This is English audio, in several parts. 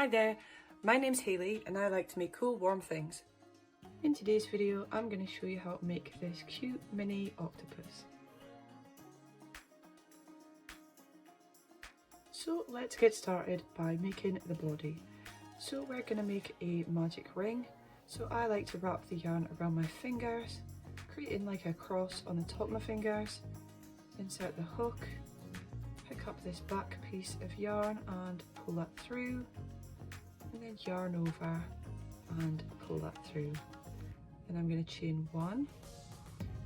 Hi there, my name's Hayley and I like to make cool warm things. In today's video I'm going to show you how to make this cute mini octopus. So let's get started by making the body. So we're going to make a magic ring. So I like to wrap the yarn around my fingers, creating like a cross on the top of my fingers, insert the hook, pick up this back piece of yarn and pull that through, and then yarn over and pull that through. And I'm going to chain 1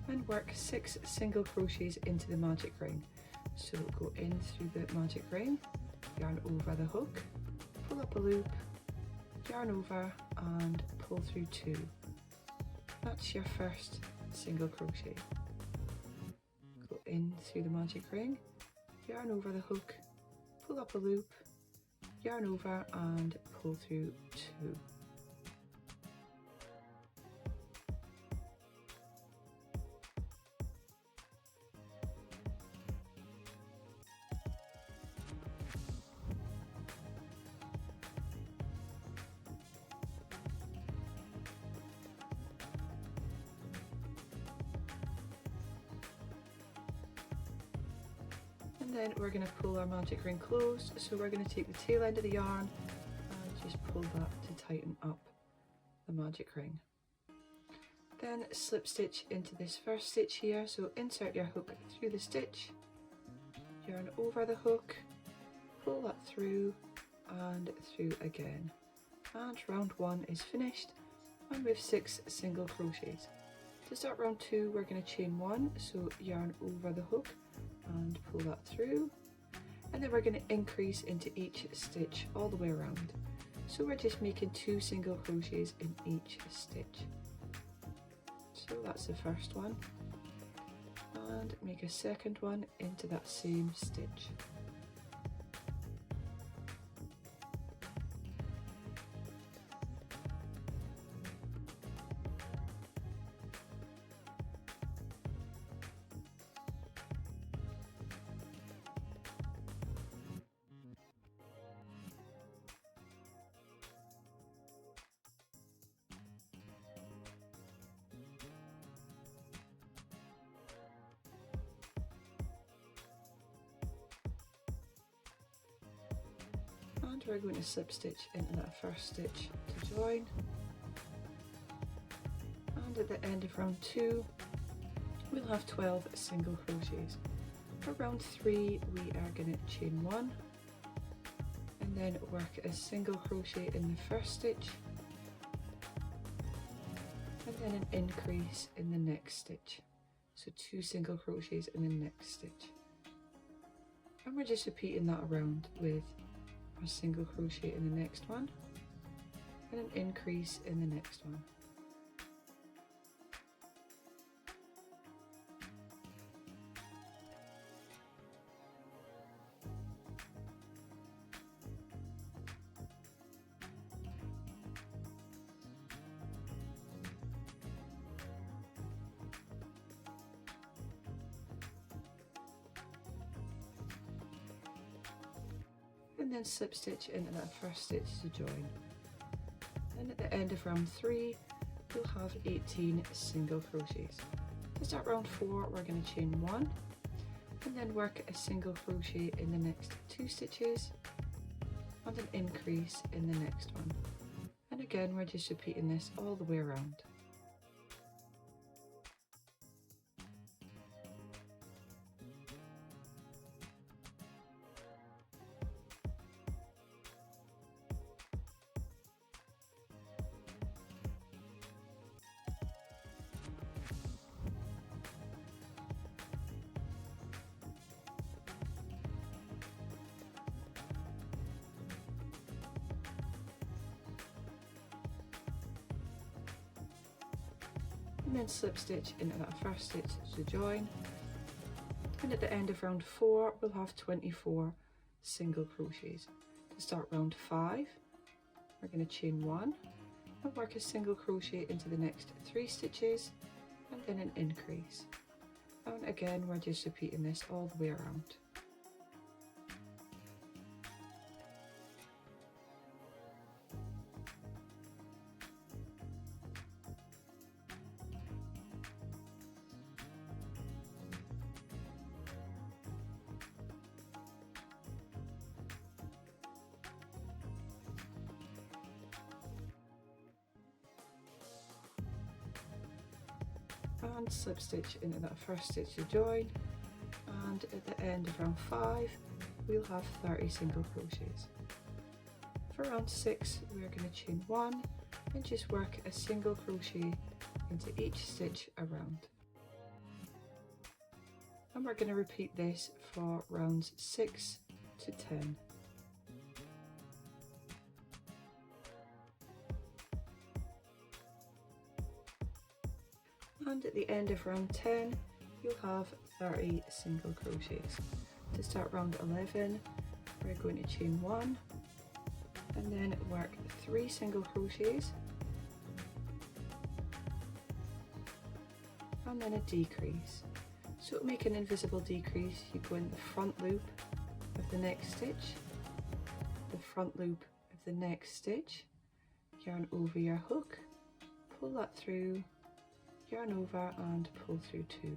and work 6 single crochets into the magic ring. So go in through the magic ring, yarn over the hook, pull up a loop, yarn over and pull through 2. That's your first single crochet. Go in through the magic ring, yarn over the hook, pull up a loop, yarn over and pull through 2. And then we're going to pull our magic ring closed, so we're going to take the tail end of the yarn and just pull that to tighten up the magic ring. Then slip stitch into this first stitch here, so insert your hook through the stitch, yarn over the hook, pull that through and through again. And round 1 is finished and we have 6 single crochets. To start round 2 we're going to chain 1, so yarn over the hook and pull that through, and then we're going to increase into each stitch all the way around. So we're just making 2 single crochets in each stitch. So that's the first one, and make a second one into that same stitch. And we're going to slip stitch into that first stitch to join, and at the end of round 2 we'll have 12 single crochets. For round 3 we are going to chain 1 and then work a single crochet in the first stitch and then an increase in the next stitch, so 2 single crochets in the next stitch, and we're just repeating that around with a single crochet in the next one and an increase in the next one. And then slip stitch into that first stitch to join. And at the end of round 3 we'll have 18 single crochets. To start round 4 we're going to chain 1 and then work a single crochet in the next 2 stitches and an increase in the next one. And again we're just repeating this all the way around. And then slip stitch into that first stitch to join, and at the end of round 4 we'll have 24 single crochets. To start round 5 we're going to chain 1 and work a single crochet into the next 3 stitches and then an increase, and again we're just repeating this all the way around. and slip stitch into that first stitch to join, and at the end of round 5 we'll have 30 single crochets. For round 6 we're going to chain 1 and just work a single crochet into each stitch around. And we're going to repeat this for rounds 6 to 10. And at the end of round 10 you'll have 30 single crochets. To start round 11 we're going to chain 1 and then work 3 single crochets and then a decrease. So to make an invisible decrease you go in the front loop of the next stitch, the front loop of the next stitch, yarn over your hook, pull that through, yarn over and pull through 2.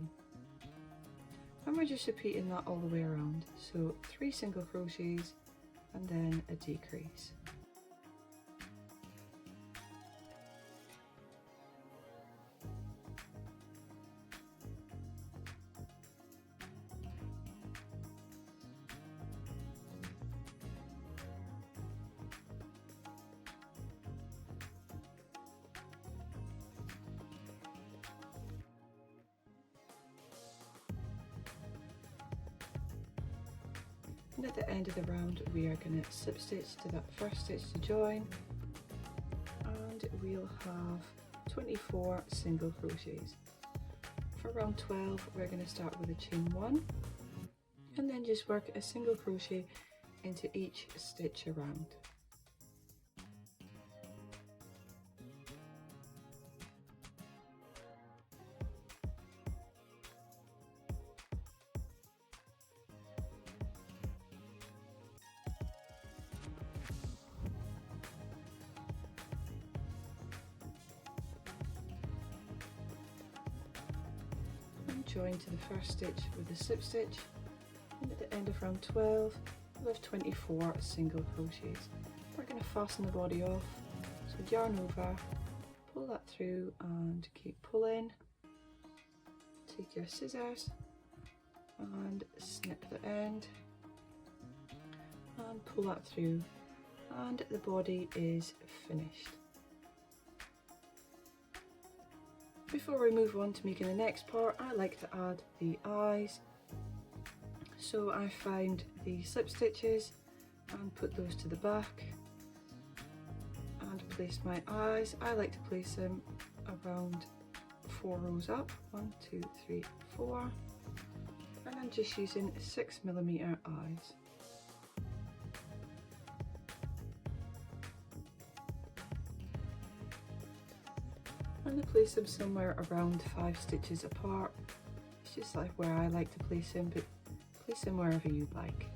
And we're just repeating that all the way around. So 3 single crochets and then a decrease. And at the end of the round we are going to slip stitch to that first stitch to join, and we'll have 24 single crochets. For round 12 we're going to start with a chain 1 and then just work a single crochet into each stitch around. Join to the first stitch with a slip stitch, and at the end of round 12 we'll have 24 single crochets. We're going to fasten the body off, so yarn over, pull that through and keep pulling. Take your scissors and snip the end and pull that through, and the body is finished. Before we move on to making the next part, I like to add the eyes. So I find the slip stitches and put those to the back and place my eyes. I like to place them around 4 rows up, 1, 2, 3, 4, and I'm just using 6mm eyes. I'm going to place them somewhere around 5 stitches apart. It's just like where I like to place them, but place them wherever you'd like.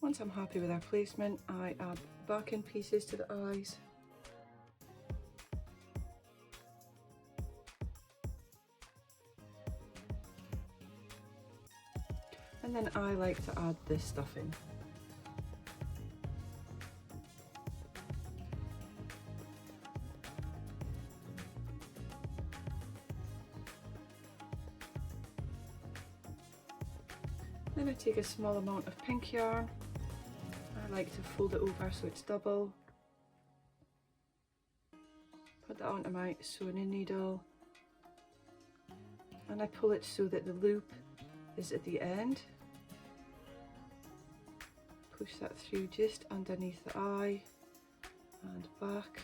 Once I'm happy with our placement, I add backing pieces to the eyes. And then I like to add this stuffing. Then I take a small amount of pink yarn. I like to fold it over so it's double. Put that onto my sewing needle and I pull it so that the loop is at the end. Push that through just underneath the eye and back,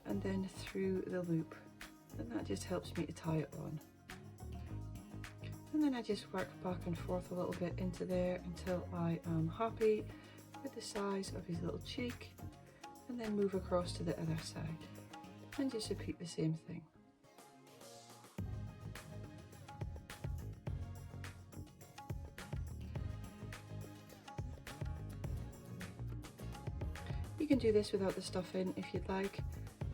and then through the loop, and that just helps me to tie it on. And then I just work back and forth a little bit into there until I am happy with the size of his little cheek, and then move across to the other side and just repeat the same thing. You can do this without the stuffing if you'd like.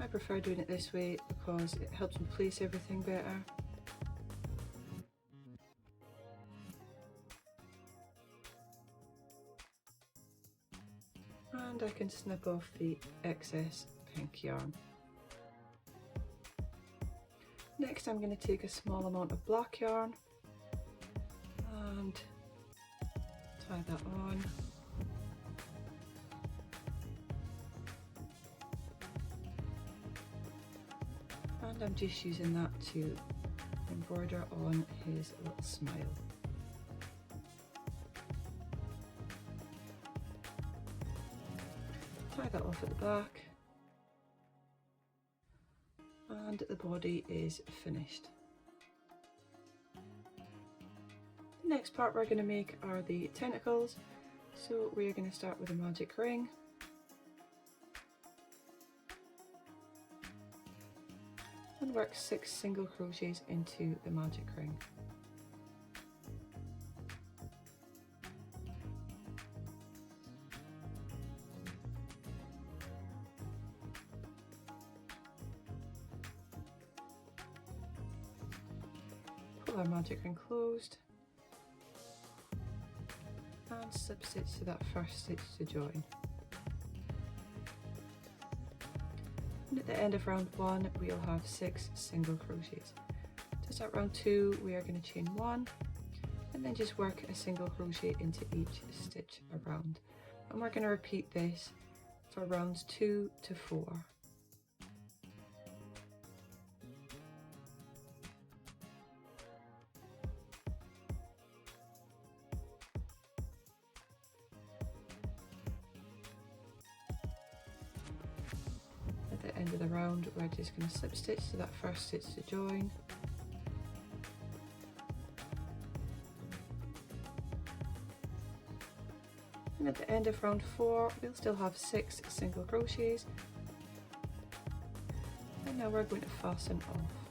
I prefer doing it this way because it helps me place everything better. I can snip off the excess pink yarn. Next I'm going to take a small amount of black yarn and tie that on. And I'm just using that to embroider on his little smile. Tie that off at the back, and the body is finished. The next part we're going to make are the tentacles, so we're going to start with a magic ring. And work 6 single crochets into the magic ring. Pull our magic ring closed and slip stitch to that first stitch to join. And at the end of round 1 we'll have 6 single crochets. To start round 2 we are going to chain 1 and then just work a single crochet into each stitch around, and we're going to repeat this for rounds 2 to 4. At the end of the round we're just going to slip stitch to that first stitch to join, and at the end of round 4 we'll still have 6 single crochets, and now we're going to fasten off.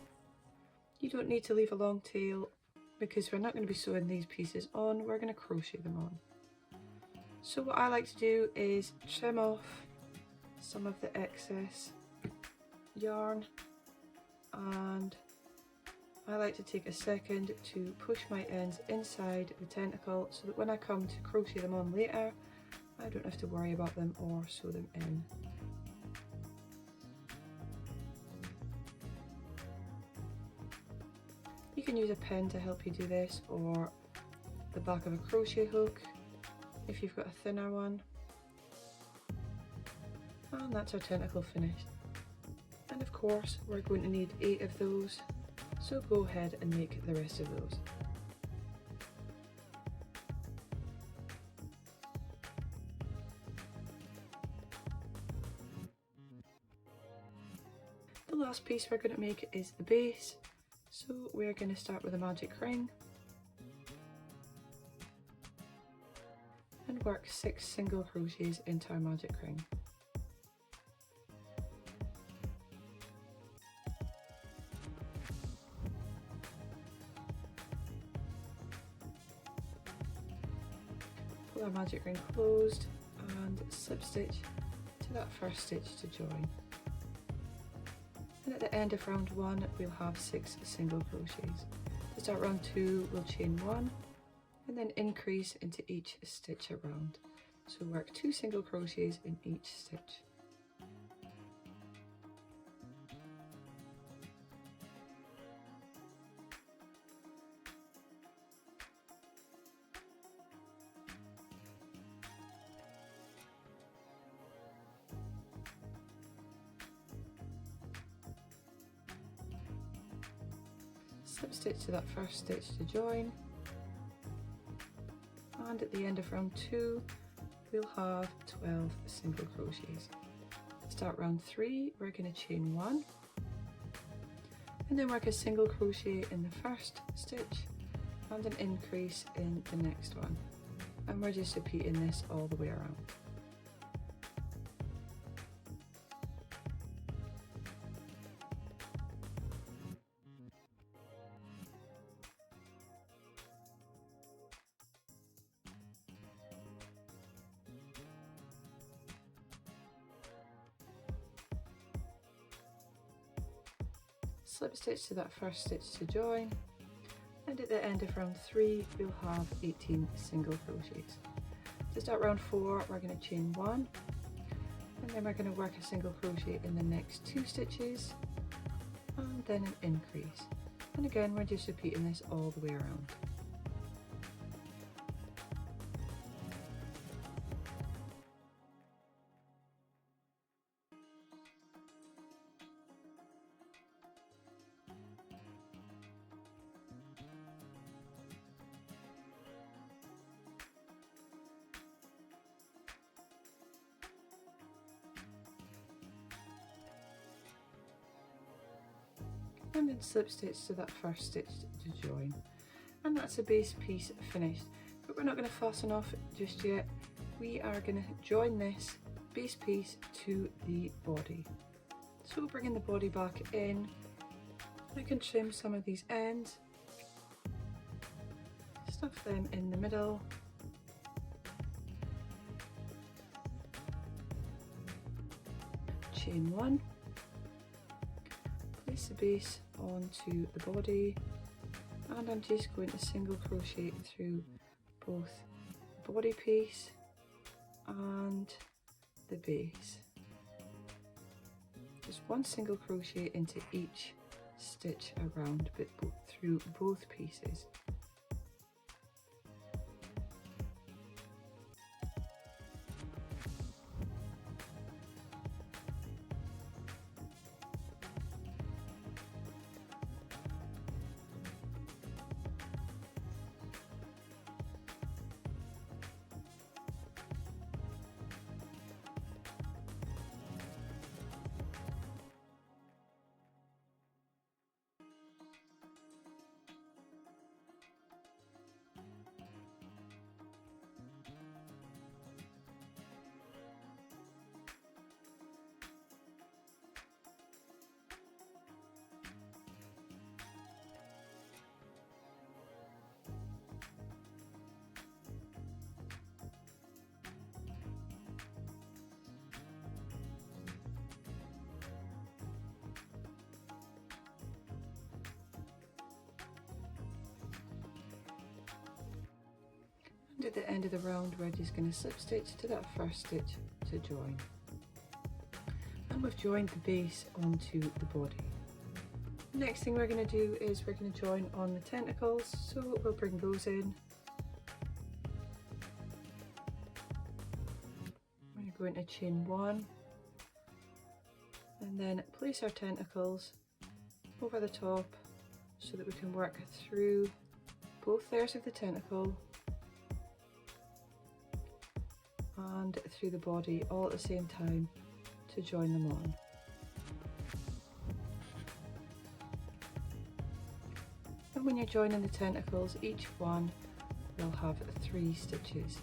You don't need to leave a long tail because we're not going to be sewing these pieces on, we're going to crochet them on. So what I like to do is trim off some of the excess yarn, and I like to take a second to push my ends inside the tentacle so that when I come to crochet them on later I don't have to worry about them or sew them in. You can use a pen to help you do this, or the back of a crochet hook if you've got a thinner one. And that's our tentacle finished. And of course we're going to need 8 of those, so go ahead and make the rest of those. The last piece we're going to make is the base, so we're going to start with a magic ring and work 6 single crochets into our magic ring. Pull our magic ring closed and slip stitch to that first stitch to join. And at the end of round 1 we'll have 6 single crochets. To start round 2 we'll chain 1 and then increase into each stitch around. So work 2 single crochets in each stitch. Slip stitch to that first stitch to join, and at the end of round 2 we'll have 12 single crochets. To start round 3 we're going to chain 1 and then work a single crochet in the first stitch and an increase in the next one, and we're just repeating this all the way around. Slip stitch to that first stitch to join, and at the end of round 3 we'll have 18 single crochets. To start round 4 we're going to chain 1 and then we're going to work a single crochet in the next 2 stitches and then an increase, and again we're just repeating this all the way around. And then slip stitch to that first stitch to join, and that's the base piece finished. But we're not going to fasten off just yet. We are going to join this base piece to the body. So bringing the body back in, I can trim some of these ends, stuff them in the middle, chain 1, place the base onto the body, and I'm just going to single crochet through both the body piece and the base. Just one single crochet into each stitch around, but through both pieces. And at the end of the round we're just going to slip stitch to that first stitch to join, and we've joined the base onto the body. Next thing we're going to do is we're going to join on the tentacles, so we'll bring those in. We're going to chain 1 and then place our tentacles over the top so that we can work through both layers of the tentacle and through the body all at the same time to join them on. And when you're joining the tentacles, each one will have 3 stitches.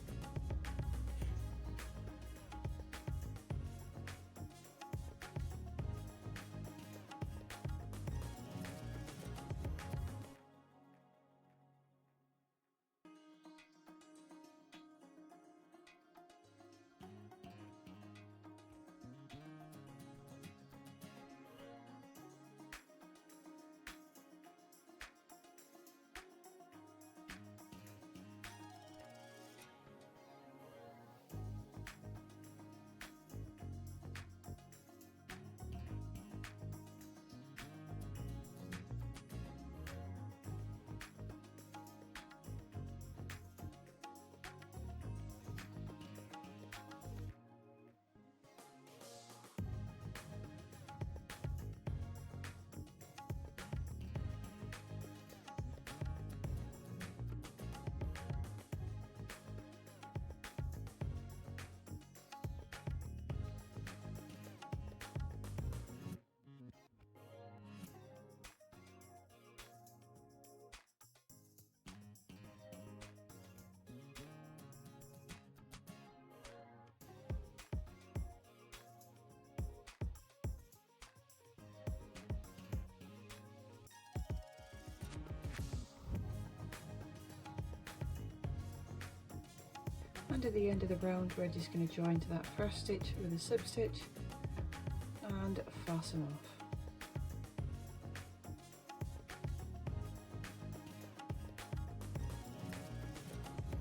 And at the end of the round we're just going to join to that first stitch with a slip stitch and fasten off.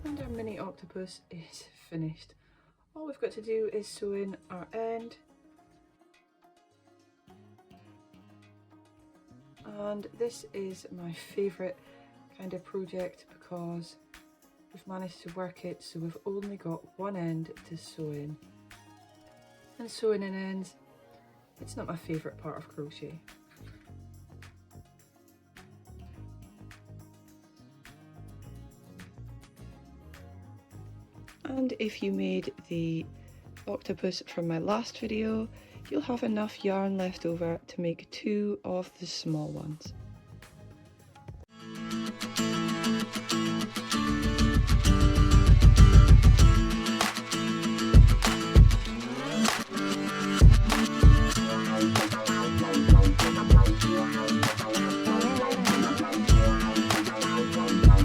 And our mini octopus is finished. All we've got to do is sew in our end, and this is my favourite kind of project because we've managed to work it so we've only got one end to sew in. And sewing in ends, it's not my favourite part of crochet. And if you made the octopus from my last video, you'll have enough yarn left over to make 2 of the small ones.